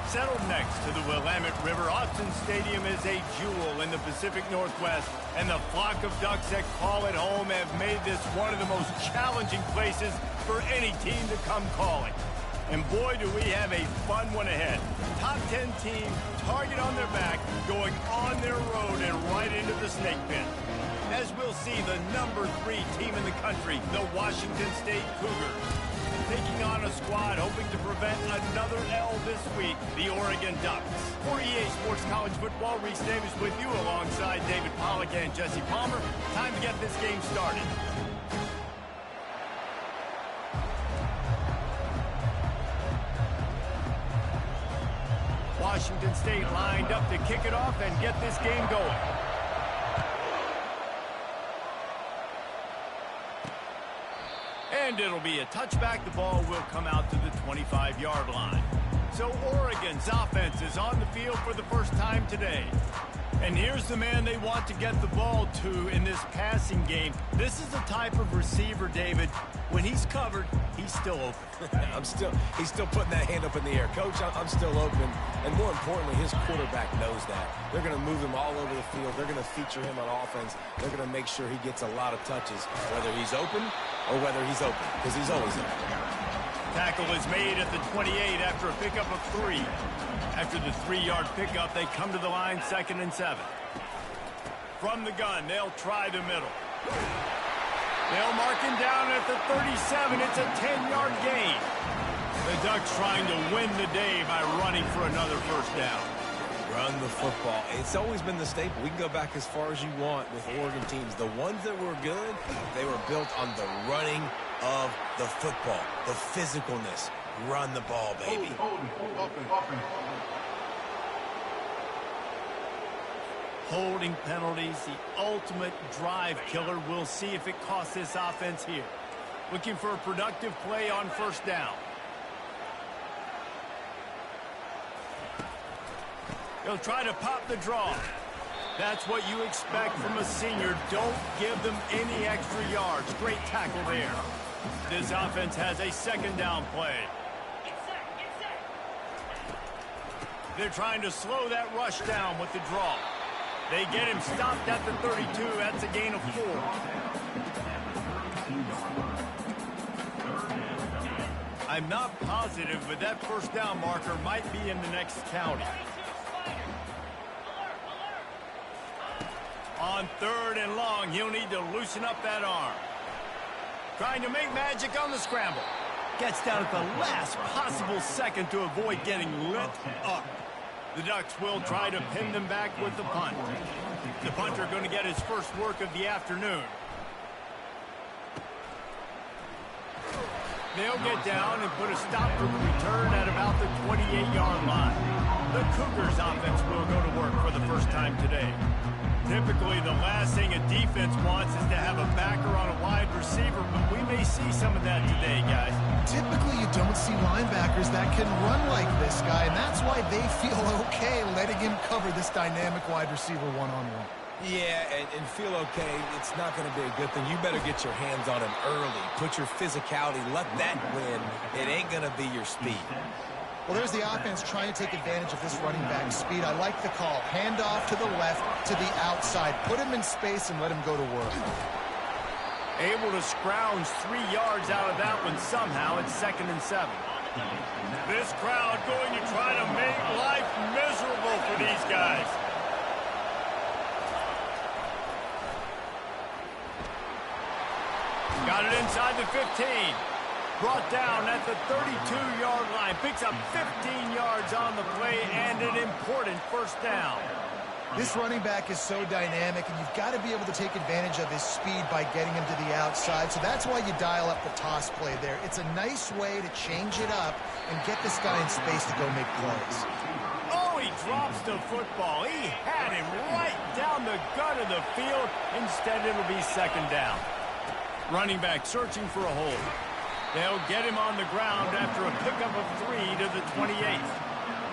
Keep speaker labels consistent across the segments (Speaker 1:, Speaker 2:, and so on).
Speaker 1: Settled next to the Willamette River, Austin Stadium is a jewel in the Pacific Northwest, and the flock of Ducks that call it home have made this one of the most challenging places for any team to come calling. And boy, do we have a fun one ahead. Top 10 team, target on their back, going on their road and right into the snake pit. As we'll see, the number 3 team in the country, the Washington State Cougars, taking on a squad hoping to prevent another L this week, the Oregon Ducks. For EA Sports College Football, Reese Davis with you alongside David Pollack and Jesse Palmer. Time to get this game started. Washington State lined up to kick it off and get this game going. And it'll be a touchback. The ball will come out to the 25-yard line. So Oregon's offense is on the field for the first time today. And here's the man they want to get the ball to in this passing game. This is the type of receiver, David, when he's covered, he's still open.
Speaker 2: He's still putting that hand up in the air. Coach, I'm still open. And more importantly, his quarterback knows that. They're going to move him all over the field. They're going to feature him on offense. They're going to make sure he gets a lot of touches, whether he's open or whether he's open, because he's always open.
Speaker 1: Tackle is made at the 28 after a pickup of 3. After the 3-yard pickup, they come to the line 2nd and 7. From the gun, they'll try the middle. They'll mark him down at the 37. It's a 10-yard gain. The Ducks trying to win the day by running for another first down.
Speaker 2: Run the football. It's always been the staple. We can go back as far as you want with Oregon teams. The ones that were good, they were built on the running of the football, the physicalness. Run the ball, baby.
Speaker 1: Holding penalties, the ultimate drive killer. We'll see if it costs this offense here. Looking for a productive play on first down. He'll try to pop the draw. That's what you expect from a senior. Don't give them any extra yards. Great tackle there. This offense has a 2nd down play. They're trying to slow that rush down with the draw. They get him stopped at the 32. That's a gain of 4. I'm not positive, but that first down marker might be in the next county. On 3rd and long, he'll need to loosen up that arm. Trying to make magic on the scramble. Gets down at the last possible second to avoid getting lit up. The Ducks will try to pin them back with the punt. The punter going to get his first work of the afternoon. They'll get down and put a stop to the return at about the 28-yard line. The Cougars offense will go to work for the first time today. Typically, the last thing a defense wants is to have a backer on a wide receiver, but we may see some of that today, guys.
Speaker 3: Typically, you don't see linebackers that can run like this guy, and that's why they feel okay letting him cover this dynamic wide receiver one-on-one.
Speaker 2: Yeah, and feel okay, it's not going to be a good thing. You better get your hands on him early. Put your physicality, let that win. It ain't going to be your speed.
Speaker 3: Well, there's the offense trying to take advantage of this running back speed. I like the call. Hand off to the left, to the outside. Put him in space and let him go to work.
Speaker 1: Able to scrounge 3 yards out of that one somehow. It's 2nd and 7. This crowd going to try to make life miserable for these guys. Got it inside the 15. Brought down at the 32-yard line. Picks up 15 yards on the play and an important first down.
Speaker 3: This running back is so dynamic, and you've got to be able to take advantage of his speed by getting him to the outside. So that's why you dial up the toss play there. It's a nice way to change it up and get this guy in space to go make plays.
Speaker 1: Oh, he drops the football. He had him right down the gut of the field. Instead, it'll be 2nd down. Running back searching for a hole. They'll get him on the ground after a pickup of 3 to the 28th.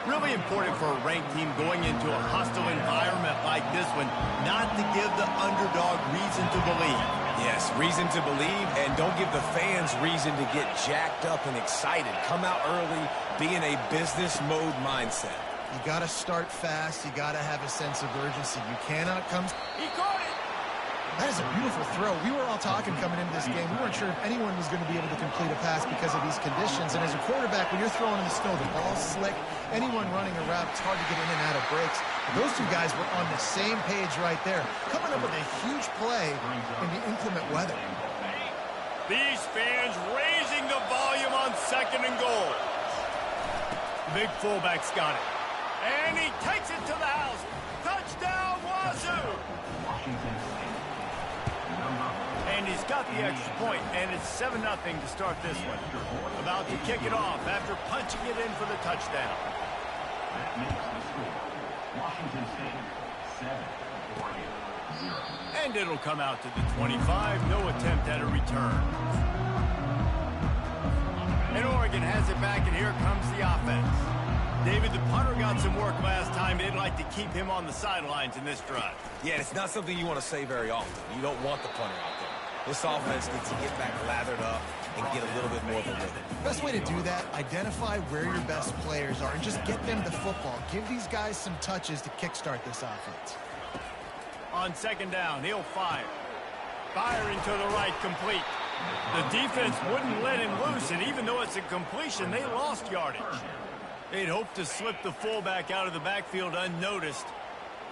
Speaker 1: Really important for a ranked team going into a hostile environment like this one, not to give the underdog reason to believe.
Speaker 2: Yes, Yes, reason to believe, and don't give the fans reason to get jacked up and excited. Come out early, be in a business mode mindset.
Speaker 3: You got to start fast. You got to have a sense of urgency. You cannot come...
Speaker 1: He caught it!
Speaker 3: That is a beautiful throw. We were all talking coming into this game. We weren't sure if anyone was going to be able to complete a pass because of these conditions. And as a quarterback, when you're throwing in the snow, the ball's slick. Anyone running a route, it's hard to get in and out of breaks. But those two guys were on the same page right there, coming up with a huge play in the inclement weather.
Speaker 1: These fans raising the volume on 2nd and goal. Big fullback's got it. And he takes it to the house. Touchdown, Wazoo! And he's got the extra point, and it's 7-0 to start this one. About to kick it off after punching it in for the touchdown.
Speaker 4: That makes the score. Washington State 7-0.
Speaker 1: And it'll come out to the 25. No attempt at a return. And Oregon has it back, and here comes the offense. David, the punter got some work last time. They'd like to keep him on the sidelines in this drive.
Speaker 2: Yeah, it's not something you want to say very often. You don't want the punter out there. This offense needs to get back lathered up and get a little bit more of a rhythm.
Speaker 3: Best way to do that, identify where your best players are and just get them the football. Give these guys some touches to kickstart this offense.
Speaker 1: On 2nd down, he'll fire. Firing to the right, complete. The defense wouldn't let him loose, and even though it's a completion, they lost yardage. They'd hoped to slip the fullback out of the backfield unnoticed.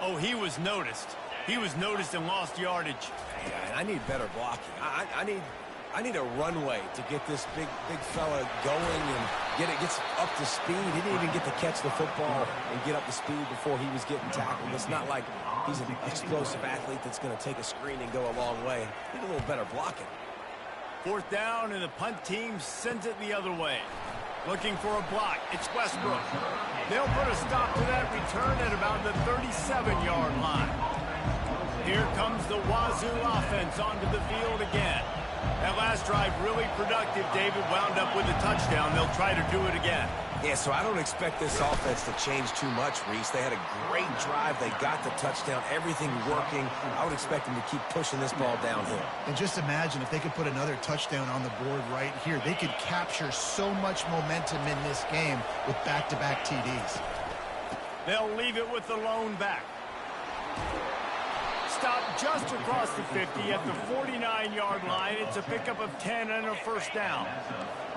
Speaker 1: Oh, he was noticed. He was noticed and lost yardage.
Speaker 2: Yeah, I need better blocking. I need a runway to get this big fella going and get up to speed. He didn't even get to catch the football and get up to speed before he was getting tackled. It's not like he's an explosive athlete that's going to take a screen and go a long way. Need a little better blocking.
Speaker 1: 4th down, and the punt team sends it the other way. Looking for a block. It's Westbrook. They'll put a stop to that return at about the 37-yard line. Here comes the Wazoo offense onto the field again. That last drive really productive. David wound up with a touchdown. They'll try to do it again.
Speaker 2: Yeah, so I don't expect this offense to change too much, Reese. They had a great drive. They got the touchdown. Everything working. I would expect them to keep pushing this ball downhill.
Speaker 3: And just imagine if they could put another touchdown on the board right here. They could capture so much momentum in this game with back-to-back TDs.
Speaker 1: They'll leave it with the lone back. Stop just across the 50 at the 49-yard line. It's a pickup of 10 and a 1st down.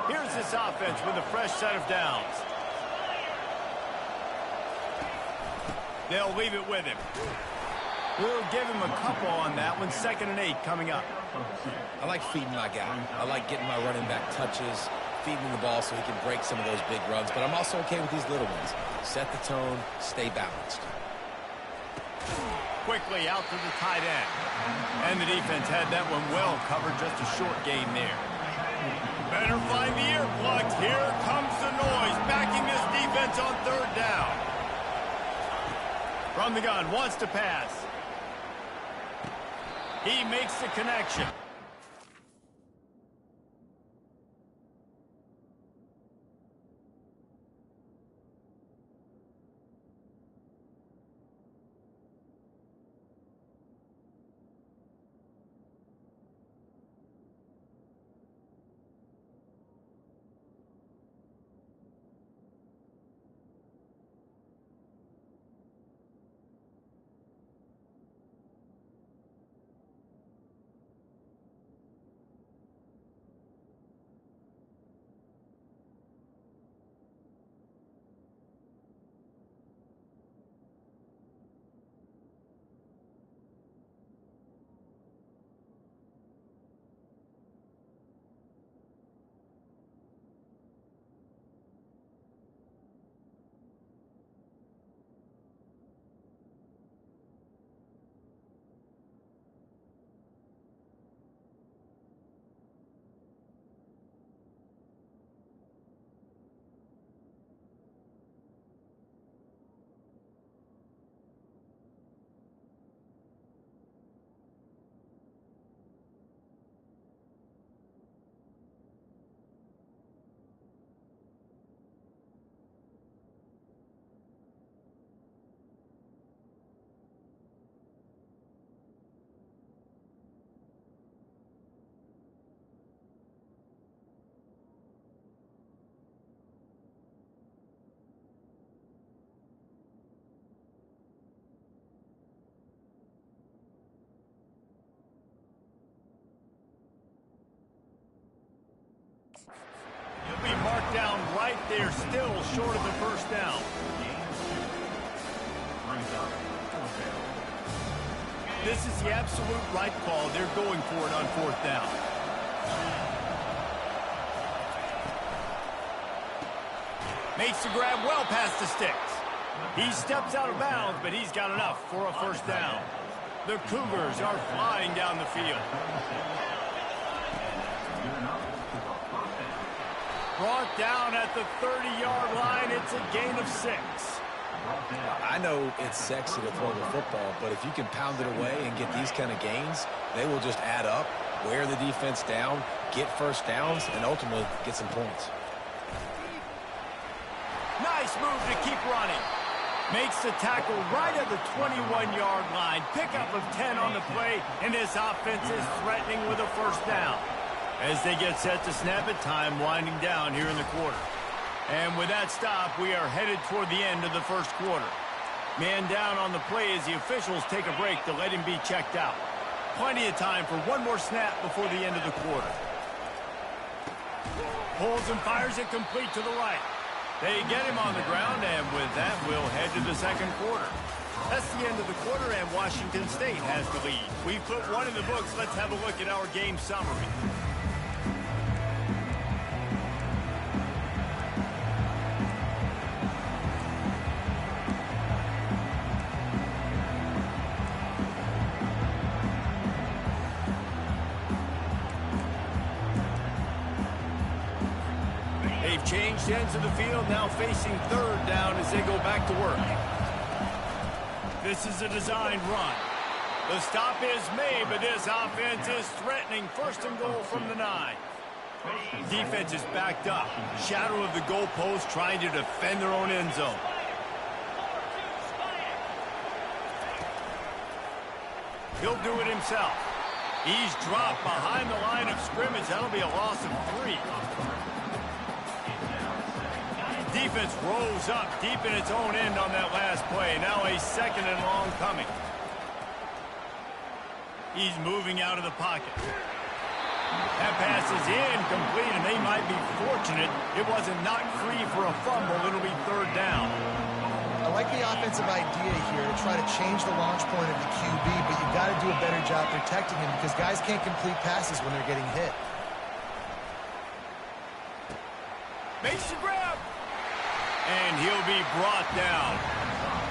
Speaker 1: Here's this offense with a fresh set of downs. They'll leave it with him. We'll give him a couple on that one. 2nd and 8 coming up.
Speaker 2: I like feeding my guy. I like getting my running back touches, feeding the ball so he can break some of those big runs. But I'm also okay with these little ones. Set the tone, stay balanced.
Speaker 1: Quickly out to the tight end. And the defense had that one well covered. Just a short gain there. Better find the earplugs. Here comes the noise. Backing this defense on 3rd down. From the gun, wants to pass. He makes the connection. down right there, still short of the first down. This is the absolute right call. They're going for it on fourth down. Makes the grab well past the sticks. He steps out of bounds, but he's got enough for a first down. The Cougars are flying down the field. Brought down at the 30-yard line. It's a gain of 6.
Speaker 2: I know it's sexy to throw the football, but if you can pound it away and get these kind of gains, they will just add up, wear the defense down, get first downs, and ultimately get some points.
Speaker 1: Nice move to keep running. Makes the tackle right at the 21-yard line. Pickup of 10 on the play, and this offense is threatening with a first down. As they get set to snap it, time winding down here in the quarter. And with that stop, we are headed toward the end of the first quarter. Man down on the play as the officials take a break to let him be checked out. Plenty of time for one more snap before the end of the quarter. Pulls and fires it complete to the right. They get him on the ground, and with that, we'll head to the second quarter. That's the end of the quarter, and Washington State has the lead. We've put one in the books. Let's have a look at our game summary. They've changed ends of the field, now facing third down as they go back to work. This is a designed run. The stop is made, but this offense is threatening first and goal from the 9. Defense is backed up. Shadow of the goalpost trying to defend their own end zone. He'll do it himself. He's dropped behind the line of scrimmage. That'll be a loss of 3. Defense rolls up deep in its own end on that last play. Now a second and long coming. He's moving out of the pocket. That pass is incomplete, and they might be fortunate it wasn't knocked free for a fumble. It'll be third down.
Speaker 3: I like the offensive idea here to try to change the launch point of the QB, but you've got to do a better job protecting him because guys can't complete passes when they're getting hit.
Speaker 1: Makes the grab. And he'll be brought down.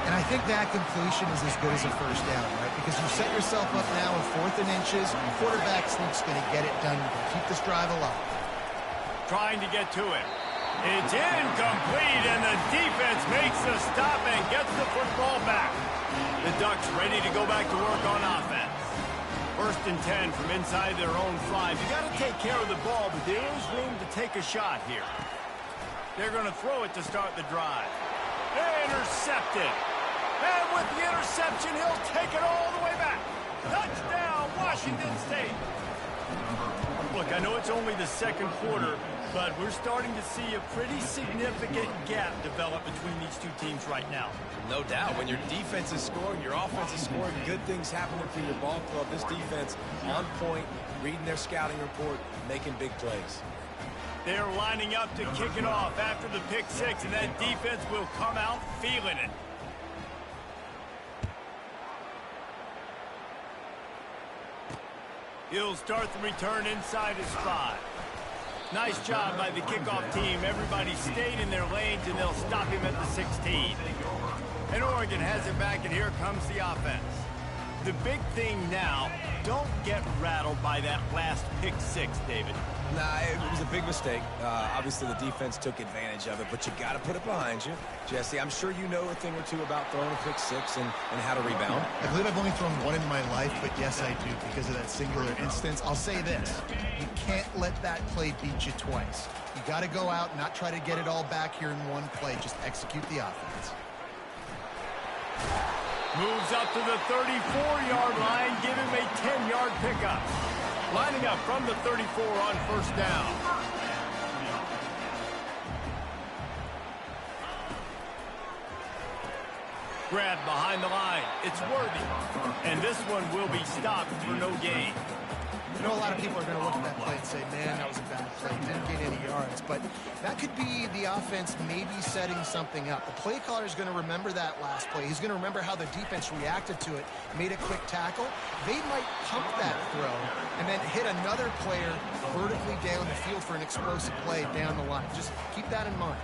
Speaker 3: And I think that completion is as good as a first down, right? Because you set yourself up now in 4th and inches. Your quarterback sneak's going to get it done. Keep this drive alive.
Speaker 1: Trying to get to it. It's incomplete, and the defense makes the stop and gets the football back. The Ducks ready to go back to work on offense. 1st and 10 from inside their own 5. You got to take care of the ball, but there is room to take a shot here. They're going to throw it to start the drive. Intercepted. And with the interception, he'll take it all the way back. Touchdown, Washington State. Look, I know it's only the second quarter, but we're starting to see a pretty significant gap develop between these two teams right now.
Speaker 2: No doubt. When your defense is scoring, your offense is scoring, good things happening for your ball club. This defense on point, reading their scouting report, making big plays.
Speaker 1: They're lining up to kick it off after the pick 6, and that defense will come out feeling it. He'll start the return inside his 5. Nice job by the kickoff team. Everybody stayed in their lanes, and they'll stop him at the 16. And Oregon has it back, and here comes the offense. The big thing now, don't get rattled by that last pick 6, David.
Speaker 2: Nah, it was a big mistake. Obviously, the defense took advantage of it, but you got to put it behind you. Jesse, I'm sure you know a thing or two about throwing a pick 6 and how to rebound.
Speaker 3: I believe I've only thrown one in my life, but yes, I do because of that singular instance. I'll say this. You can't let that play beat you twice. You got to go out and not try to get it all back here in one play. Just execute the offense.
Speaker 1: Moves up to the 34-yard line, give him a 10-yard pickup. Lining up from the 34 on first down. Grab behind the line. It's Worthy. And this one will be stopped for no gain.
Speaker 3: I know a lot of people are going to look at that play and say, man, that was a bad play. Didn't get any yards. But that could be the offense maybe setting something up. The play caller is going to remember that last play. He's going to remember how the defense reacted to it, made a quick tackle. They might pump that throw and then hit another player vertically down the field for an explosive play down the line. Just keep that in mind.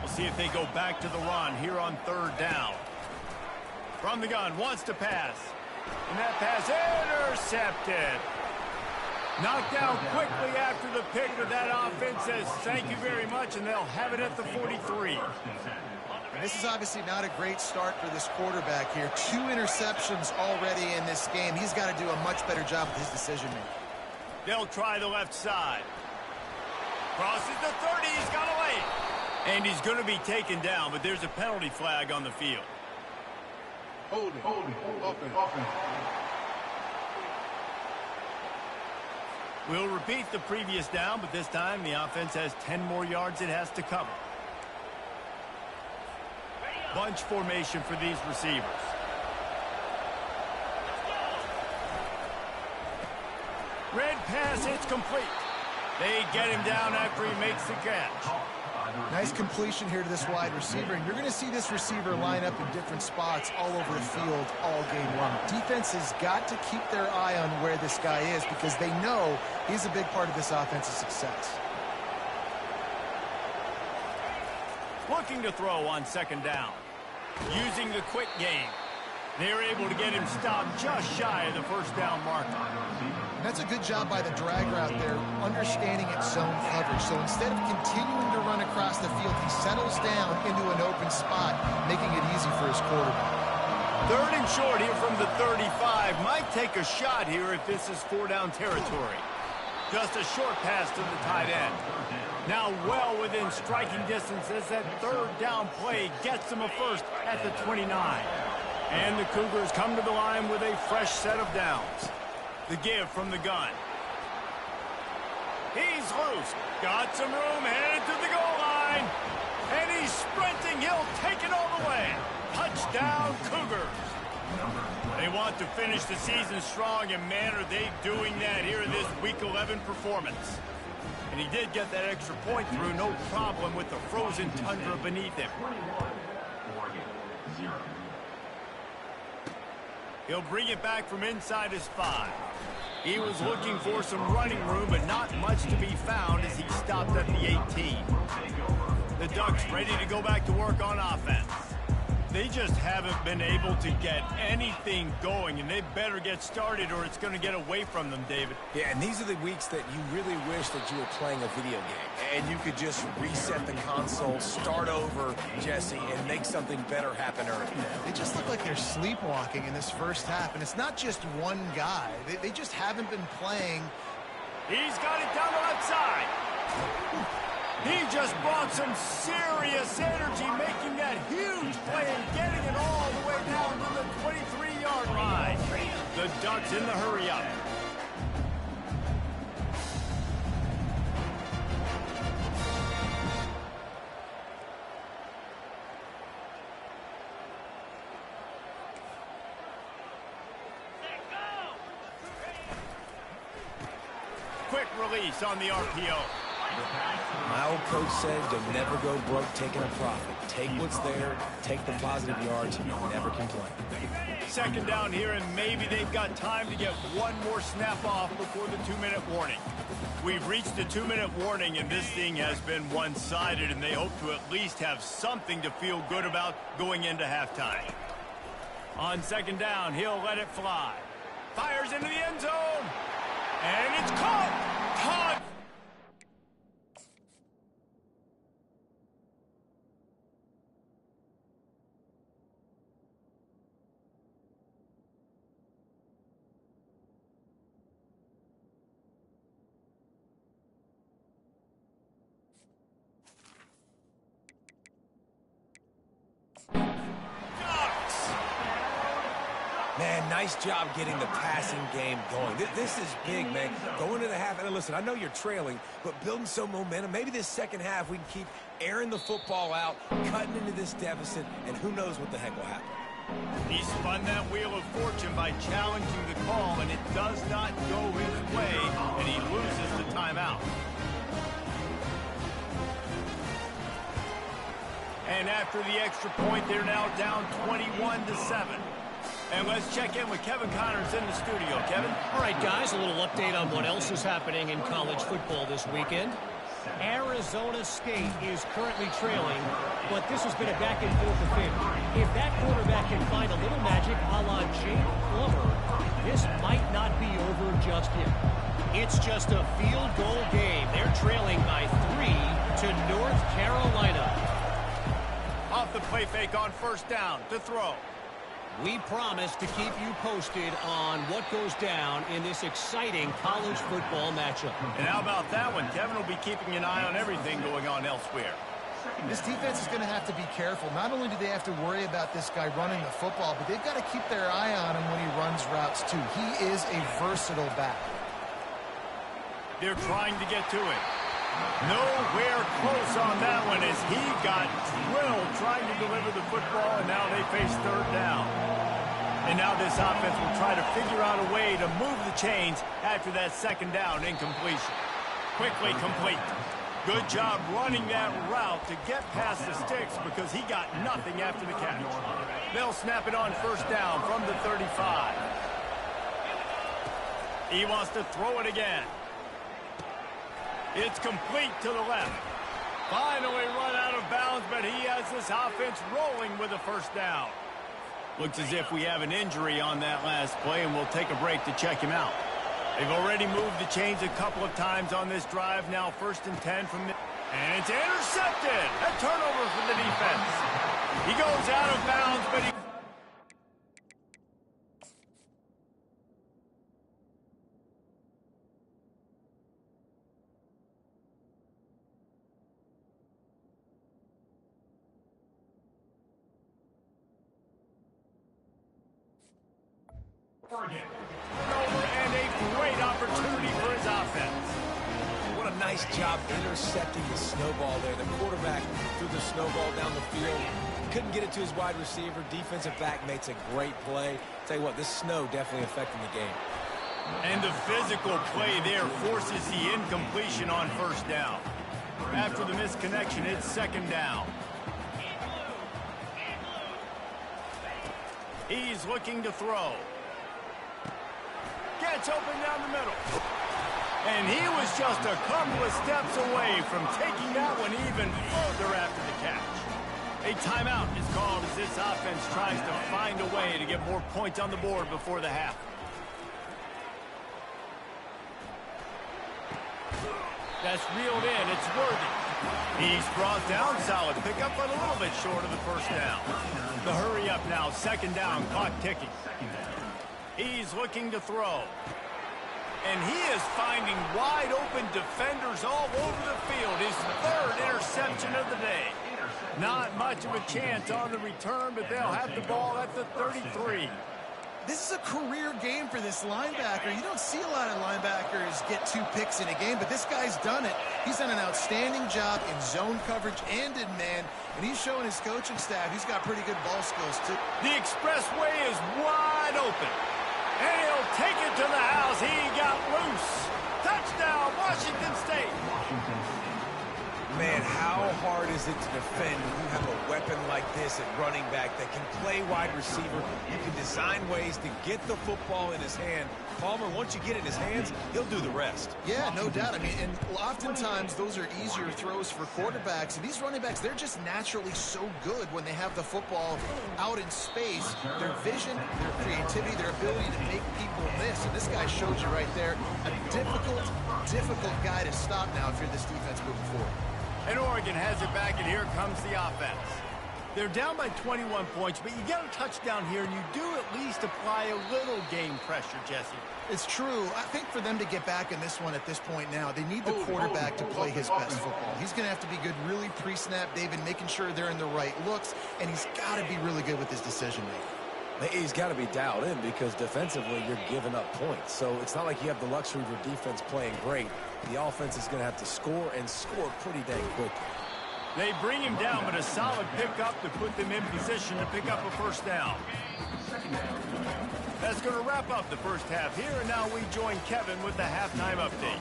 Speaker 1: We'll see if they go back to the run here on 3rd down. From the gun, wants to pass. And that pass intercepted. Knocked down quickly after the pick, but that offense says thank you very much, and they'll have it at the 43.
Speaker 3: And this is obviously not a great start for this quarterback here. 2 interceptions already in this game. He's got to do a much better job with his decision-making.
Speaker 1: They'll try the left side. Crosses the 30, he's got away. And he's going to be taken down, but there's a penalty flag on the field.
Speaker 5: Holding. Open.
Speaker 1: We'll repeat the previous down, but this time the offense has 10 more yards it has to cover. Bunch formation for these receivers. Red pass, it's complete. They get him down after he makes the catch.
Speaker 3: Nice completion here to this wide receiver, and you're going to see this receiver line up in different spots all over the field all game long. Defense has got to keep their eye on where this guy is because they know he's a big part of this offensive success.
Speaker 1: Looking to throw on 2nd down. Using the quick game. They're able to get him stopped just shy of the 1st down marker.
Speaker 3: And that's a good job by the drag route there, understanding its zone coverage. So instead of continuing to run across the field, he settles down into an open spot, making it easy for his quarterback.
Speaker 1: 3rd and short here from the 35. Might take a shot here if this is 4-down territory. Just a short pass to the tight end. Now well within striking distance as that 3rd down play gets them a first at the 29. And the Cougars come to the line with a fresh set of downs. The give from the gun. He's loose. Got some room, headed to the goal line. And he's sprinting. He'll take it all the way. Touchdown, Cougars. They want to finish the season strong, and man, are they doing that here in this Week 11 performance. And he did get that extra point through, no problem with the frozen tundra beneath him. He'll bring it back from inside his 5. He was looking for some running room, but not much to be found as he stopped at the 18. The Ducks ready to go back to work on offense. They just haven't been able to get anything going, and they better get started or it's going to get away from them, David.
Speaker 2: Yeah, and these are the weeks that you really wish that you were playing a video game and you could just reset the console, start over, Jesse, and make something better happen early.
Speaker 3: They just look like they're sleepwalking in this first half, and it's not just one guy. They just haven't been playing.
Speaker 1: He's got it down the left side. He just brought some serious energy, making that huge play and getting it all the way down to the 23-yard line. The Ducks in the hurry-up. Quick release on the RPO.
Speaker 2: My old coach said you'll never go broke taking a profit. Take what's there, take the positive yards, and you'll never complain.
Speaker 1: 2nd down here, and maybe they've got time to get one more snap off before the 2-minute warning. We've reached the 2-minute warning, and this thing has been one-sided, and they hope to at least have something to feel good about going into halftime. On 2nd down, he'll let it fly. Fires into the end zone, and it's caught! Caught!
Speaker 2: Man, nice job getting the passing game going. This is big, man. Going to the half, and listen, I know you're trailing, but building some momentum. Maybe this second half we can keep airing the football out, cutting into this deficit, and who knows what the heck will happen.
Speaker 1: He spun that wheel of fortune by challenging the call, and it does not go his way And after the extra point, they're now down 21-7. And let's check in with Kevin Connors in the studio. Kevin?
Speaker 6: All right, guys, a little update on what else is happening in college football this weekend. Arizona State is currently trailing, but this has been a back-and-forth affair. If that quarterback can find a little magic a la Jake Plummer, this might not be over just yet. It's just a field goal game. They're trailing by 3 to North Carolina.
Speaker 1: Off the play fake on first down to throw.
Speaker 6: We promise to keep you posted on what goes down in this exciting college football matchup.
Speaker 1: And how about that one? Kevin will be keeping an eye on everything going on elsewhere.
Speaker 3: This defense is going to have to be careful. Not only do they have to worry about this guy running the football, but they've got to keep their eye on him when he runs routes too. He is a versatile back.
Speaker 1: They're trying to get to it. Nowhere close on that one as he got drilled trying to deliver the football, and now they face third down. And now this offense will try to figure out a way to move the chains after that second down incompletion. Quickly complete. Good job running that route to get past the sticks because he got nothing after the catch. They'll snap it on first down from the 35. He wants to throw it again. It's complete to the left. Finally run out of bounds, but he has this offense rolling with a first down. Looks as if we have an injury on that last play, and we'll take a break to check him out. They've already moved the chains a couple of times on this drive. Now 1st and 10 from the... And it's intercepted. A turnover for the defense. He goes out of bounds, but he... And a great opportunity for his offense.
Speaker 2: What a nice job intercepting the snowball there. The quarterback threw the snowball down the field. Couldn't get it to his wide receiver. Defensive back makes a great play. Tell you what, this snow definitely affecting the game.
Speaker 1: And the physical play there forces the incompletion on first down. After the misconnection, it's second down. He's looking to throw. Gets open down the middle. And he was just a couple of steps away from taking that one even further after the catch. A timeout is called as this offense tries to find a way to get more points on the board before the half. That's reeled in. It's Worthy. He's brought down solid pickup, but a little bit short of the first down. The hurry up now. Second down. Clock ticking. He's looking to throw. And he is finding wide open defenders all over the field. His 3rd interception of the day. Not much of a chance on the return, but they'll have the ball at the 33.
Speaker 3: This is a career game for this linebacker. You don't see a lot of linebackers get 2 picks in a game, but this guy's done it. He's done an outstanding job in zone coverage and in man, and he's showing his coaching staff he's got pretty good ball skills, too.
Speaker 1: The expressway is wide open. And he'll take it to the house. He got loose. Touchdown, Washington State.
Speaker 2: Man, how hard is it to defend when you have a weapon like this at running back that can play wide receiver? You can design ways to get the football in his hand. Palmer, once you get it in his hands, he'll do the rest.
Speaker 3: Yeah, no doubt. I mean, and oftentimes those are easier throws for quarterbacks. And these running backs, they're just naturally so good when they have the football out in space. Their vision, their creativity, their ability to make people miss. And this guy showed you right there, a difficult guy to stop now if you're this defense moving forward.
Speaker 1: And Oregon has it back, and here comes the offense. They're down by 21 points, but you get a touchdown here, and you do at least apply a little game pressure, Jesse.
Speaker 3: It's true. I think for them to get back in this one at this point now, they need the quarterback to play his best football. He's going to have to be good really pre-snap, David, making sure they're in the right looks, and he's got to be really good with his decision-making.
Speaker 2: He's got to be dialed in because defensively you're giving up points. So it's not like you have the luxury of your defense playing great. The offense is going to have to score and score pretty dang quickly.
Speaker 1: They bring him down, but a solid pickup to put them in position to pick up a first down. That's going to wrap up the first half here, and now we join Kevin with the halftime update.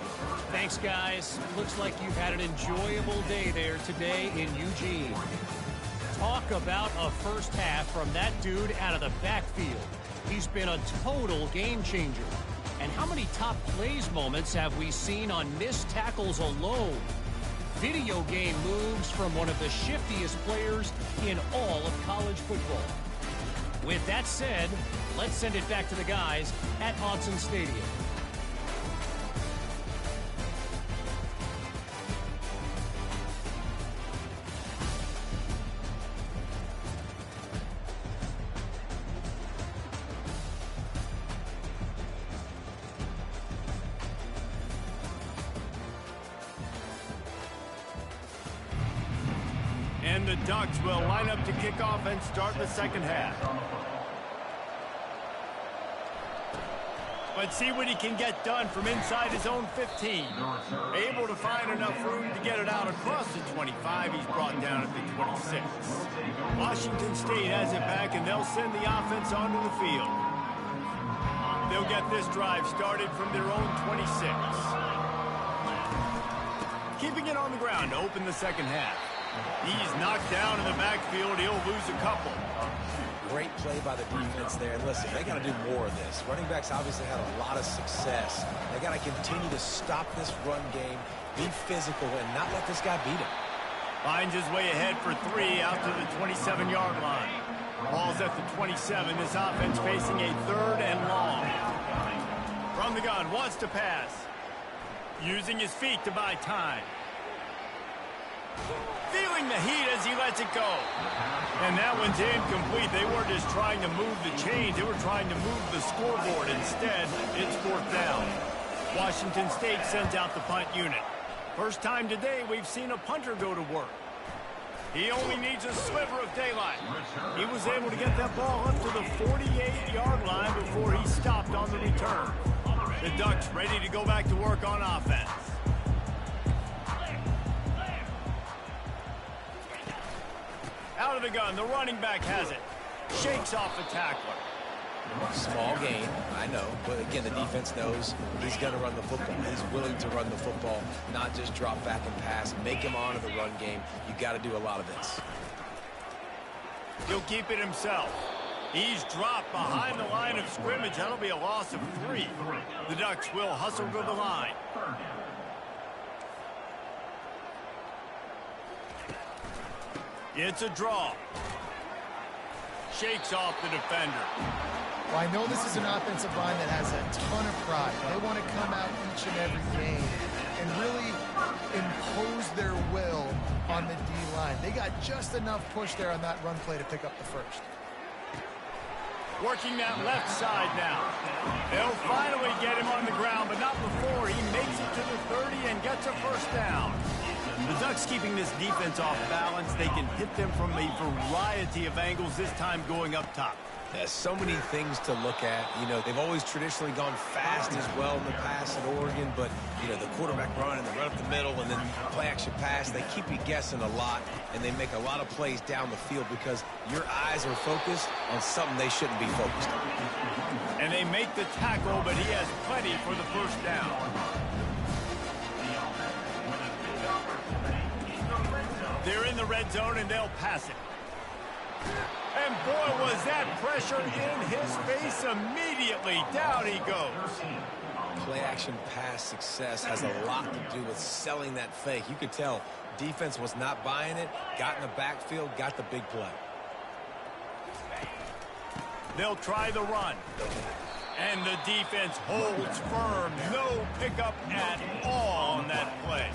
Speaker 6: Thanks, guys. Looks like you've had an enjoyable day there today in Eugene. Talk about a first half from that dude out of the backfield. He's been a total game changer. And how many top plays moments have we seen on missed tackles alone? Video game moves from one of the shiftiest players in all of college football. With that said, let's send it back to the guys at Autzen Stadium.
Speaker 1: And the Ducks will line up to kick off and start the second half. Let's see what he can get done from inside his own 15. Able to find enough room to get it out across the 25. He's brought down at the 26. Washington State has it back, and they'll send the offense onto the field. They'll get this drive started from their own 26. Keeping it on the ground to open the second half. He's knocked down in the backfield. He'll lose a couple.
Speaker 2: Great play by the defense there. And listen, they got to do more of this. Running backs obviously had a lot of success. They got to continue to stop this run game, be physical, and not let this guy beat him.
Speaker 1: Finds his way ahead for 3 out to the 27-yard line. Ball's at the 27. This offense facing a 3rd and long. From the gun, wants to pass. Using his feet to buy time. Feeling the heat as he lets it go. And that one's incomplete. They weren't just trying to move the chains. They were trying to move the scoreboard. Instead, it's 4th down. Washington State sends out the punt unit. First time today we've seen a punter go to work. He only needs a sliver of daylight. He was able to get that ball up to the 48-yard line before he stopped on the return. The Ducks ready to go back to work on offense. Out of the gun, the running back has it. Shakes off the tackler.
Speaker 2: Small gain, I know. But again, the defense knows he's going to run the football. He's willing to run the football, not just drop back and pass. Make him honor the run game. You got to do a lot of this.
Speaker 1: He'll keep it himself. He's dropped behind the line of scrimmage. That'll be a loss of 3. The Ducks will hustle to the line. It's a draw. Shakes off the defender.
Speaker 3: Well, I know this is an offensive line that has a ton of pride. They want to come out each and every game and really impose their will on the D-line. They got just enough push there on that run play to pick up the first.
Speaker 1: Working that left side now. They'll finally get him on the ground, but not before he makes it to the 30 and gets a first down. The Ducks keeping this defense off balance. They can hit them from a variety of angles, this time going up top.
Speaker 2: There's so many things to look at. You know, they've always traditionally gone fast as well in the past at Oregon, but, you know, the quarterback run and the run up the middle and then play action pass, they keep you guessing a lot, and they make a lot of plays down the field because your eyes are focused on something they shouldn't be focused on.
Speaker 1: And they make the tackle, but he has plenty for the first down. They're in the red zone, and they'll pass it. And boy, was that pressure in his face immediately. Down he goes.
Speaker 2: Play action pass success has a lot to do with selling that fake. You could tell defense was not buying it, got in the backfield, got the big play.
Speaker 1: They'll try the run. And the defense holds firm. No pickup at all on that play.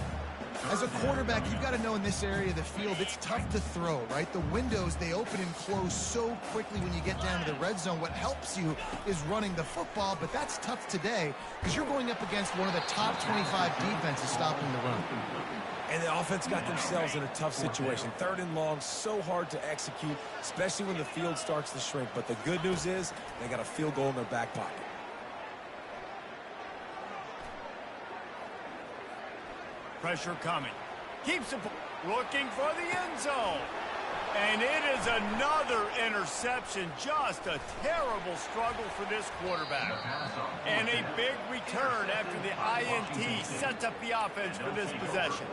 Speaker 3: As a quarterback, you've got to know in this area of the field, it's tough to throw, right? The windows, they open and close so quickly when you get down to the red zone. What helps you is running the football, but that's tough today because you're going up against one of the top 25 defenses stopping the run.
Speaker 2: And the offense got themselves in a tough situation. 3rd and long, so hard to execute, especially when the field starts to shrink. But the good news is they got a field goal in their back pocket.
Speaker 1: Pressure coming. Keeps it looking for the end zone. And it is another interception. Just a terrible struggle for this quarterback. And a big return after the INT sets up the offense for this possession.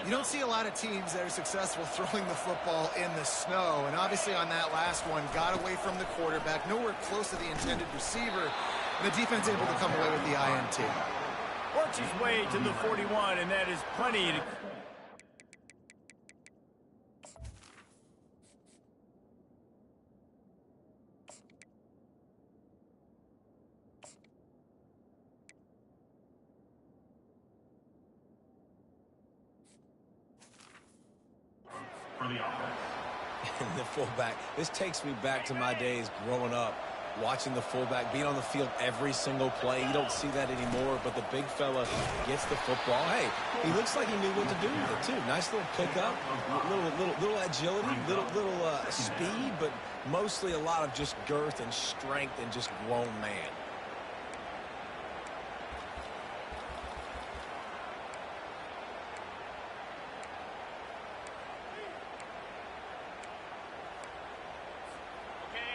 Speaker 3: You don't see a lot of teams that are successful throwing the football in the snow. And obviously on that last one, got away from the quarterback, nowhere close to the intended receiver. And the defense able to come away with the INT.
Speaker 1: Works his way to the 41, and that is plenty to...
Speaker 4: For the offense.
Speaker 2: And the fullback, this takes me back to my days growing up, watching the fullback being on the field every single play. You don't see that anymore, but the big fella gets the football. Hey, he looks like he knew what to do with it, too. Nice little pickup, little agility, little speed, but mostly a lot of just girth and strength and just grown man.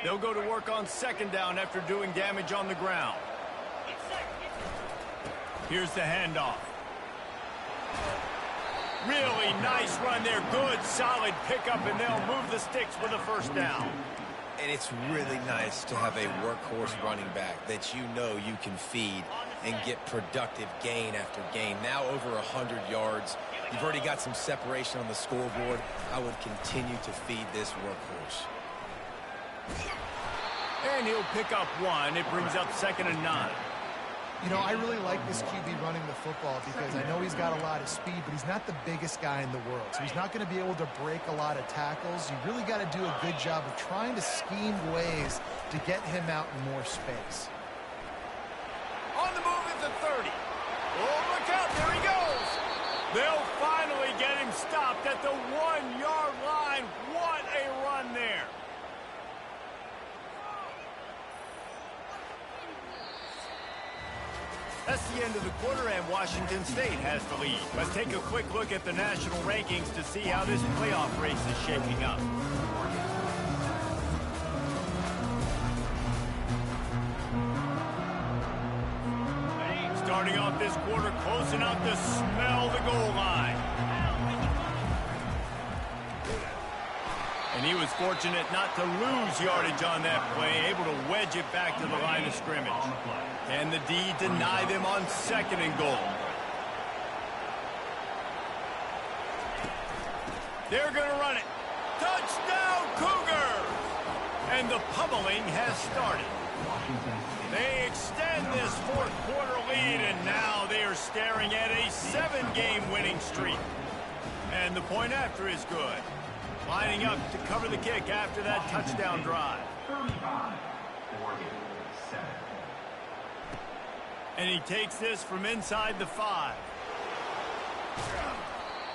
Speaker 1: They'll go to work on second down after doing damage on the ground. Here's the handoff. Really nice run there. Good, solid pickup, and they'll move the sticks with a first down.
Speaker 2: And it's really nice to have a workhorse running back that you know you can feed and get productive gain after gain. Now over 100 yards. You've already got some separation on the scoreboard. I would continue to feed this workhorse.
Speaker 1: And he'll pick up one. It brings up 2nd and 9.
Speaker 3: You know, I really like this QB running the football because I know he's got a lot of speed, but he's not the biggest guy in the world. So he's not going to be able to break a lot of tackles. You really got to do a good job of trying to scheme ways to get him out in more space.
Speaker 1: On the move at the 30. Oh, look out. There he goes. They'll finally get him stopped at the 1-yard line. What a run there. That's the end of the quarter, and Washington State has the lead. Let's take a quick look at the national rankings to see how this playoff race is shaping up. Starting off this quarter close enough to smell the goal line. And he was fortunate not to lose yardage on that play, able to wedge it back to the line of scrimmage. And the D deny them on 2nd and goal. They're going to run it. Touchdown, Cougars! And the pummeling has started. They extend this 4th quarter lead, and now they are staring at a 7-game winning streak. And the point after is good. Lining up to cover the kick after that touchdown drive.
Speaker 4: 35-47.
Speaker 1: And he takes this from inside the 5.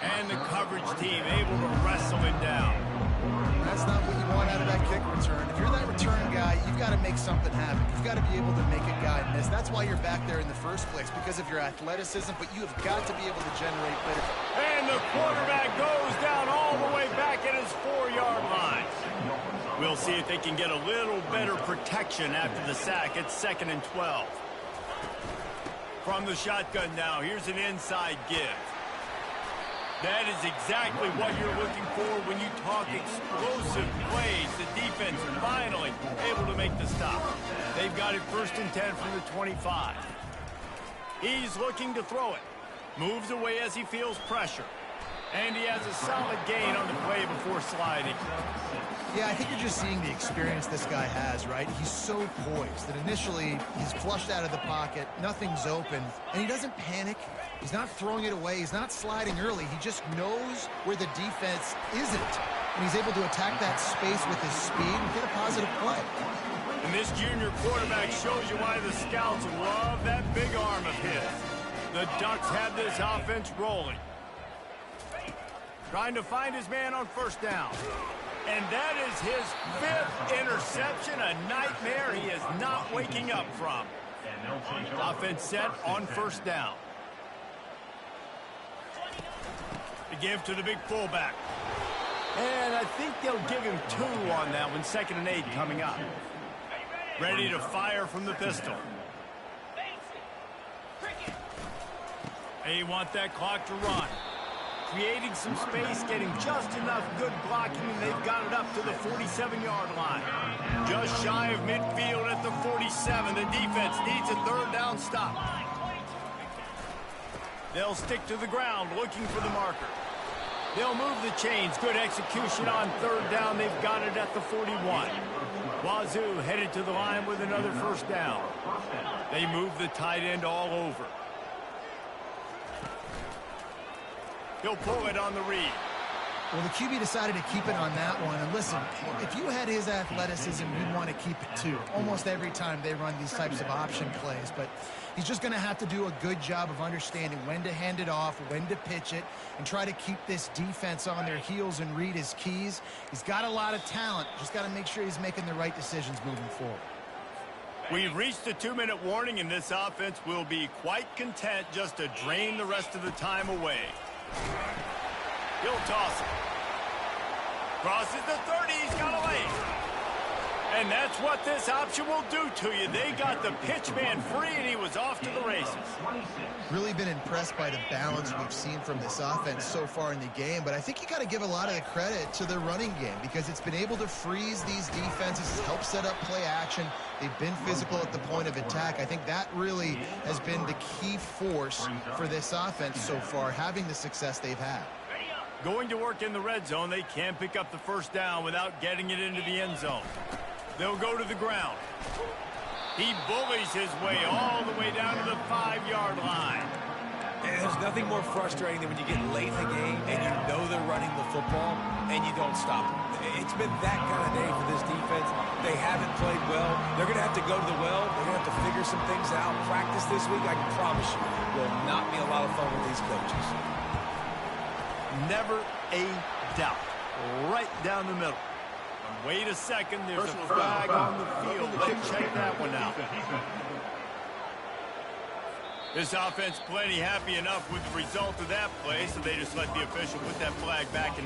Speaker 1: And the coverage team able to wrestle it down.
Speaker 3: That's not what you want out of that kick return. If you're that return guy, you've got to make something happen. You've got to be able to make a guy miss. That's why you're back there in the first place, because of your athleticism, but you have got to be able to generate better.
Speaker 1: And the quarterback goes down all the way back at his 4-yard line. We'll see if they can get a little better protection after the sack at 2nd and 12. From the shotgun now, here's an inside give. That is exactly what you're looking for when you talk explosive plays. The defense finally able to make the stop. They've got it 1st and 10 from the 25. He's looking to throw it. Moves away as he feels pressure. And he has a solid gain on the play before sliding.
Speaker 3: Yeah, I think you're just seeing the experience this guy has, right? He's so poised that initially he's flushed out of the pocket, nothing's open, and he doesn't panic. He's not throwing it away. He's not sliding early. He just knows where the defense isn't, and he's able to attack that space with his speed and get a positive play.
Speaker 1: And this junior quarterback shows you why the scouts love that big arm of his. The Ducks have this offense rolling. Trying to find his man on 1st down. And that is his 5th interception, a nightmare he is not waking up from. Offense set on 1st down. The give to the big fullback. And I think they'll give him 2 on that one. 2nd and 8 coming up. Ready to fire from the pistol. They want that clock to run. Creating some space, getting just enough good blocking, and they've got it up to the 47-yard line. Just shy of midfield at the 47. The defense needs a 3rd down stop. They'll stick to the ground looking for the marker. They'll move the chains. Good execution on 3rd down. They've got it at the 41. Wazoo headed to the line with another 1st down. They move the tight end all over. He'll pull it on the read.
Speaker 3: Well, the QB decided to keep it on that one. And listen, if you had his athleticism, you'd want to keep it too. Almost every time they run these types of option plays. But he's just going to have to do a good job of understanding when to hand it off, when to pitch it, and try to keep this defense on their heels and read his keys. He's got a lot of talent. Just got to make sure he's making the right decisions moving forward.
Speaker 1: We've reached the 2-minute warning, and this offense will be quite content just to drain the rest of the time away. He'll toss it. Crosses the 30. He's got a lane. And that's what this option will do to you. They got the pitch man free, and he was off to the races.
Speaker 3: Really been impressed by the balance we've seen from this offense so far in the game, but I think you got to give a lot of the credit to the running game because it's been able to freeze these defenses, help set up play action. They've been physical at the point of attack. I think that really has been the key force for this offense so far, having the success they've had.
Speaker 1: Going to work in the red zone, they can't pick up the 1st down without getting it into the end zone. They'll go to the ground. He bullies his way all the way down to the 5-yard line.
Speaker 2: And there's nothing more frustrating than when you get late in the game and you know they're running the football and you don't stop them. It's been that kind of day for this defense. They haven't played well. They're going to have to go to the well. They're going to have to figure some things out. Practice this week, I can promise you, will not be a lot of fun with these coaches.
Speaker 1: Never a doubt. Right down the middle. Wait a second, there's a flag on the field. Let's check that one out. This offense plenty happy enough with the result of that play, so they just let the official put that flag back in.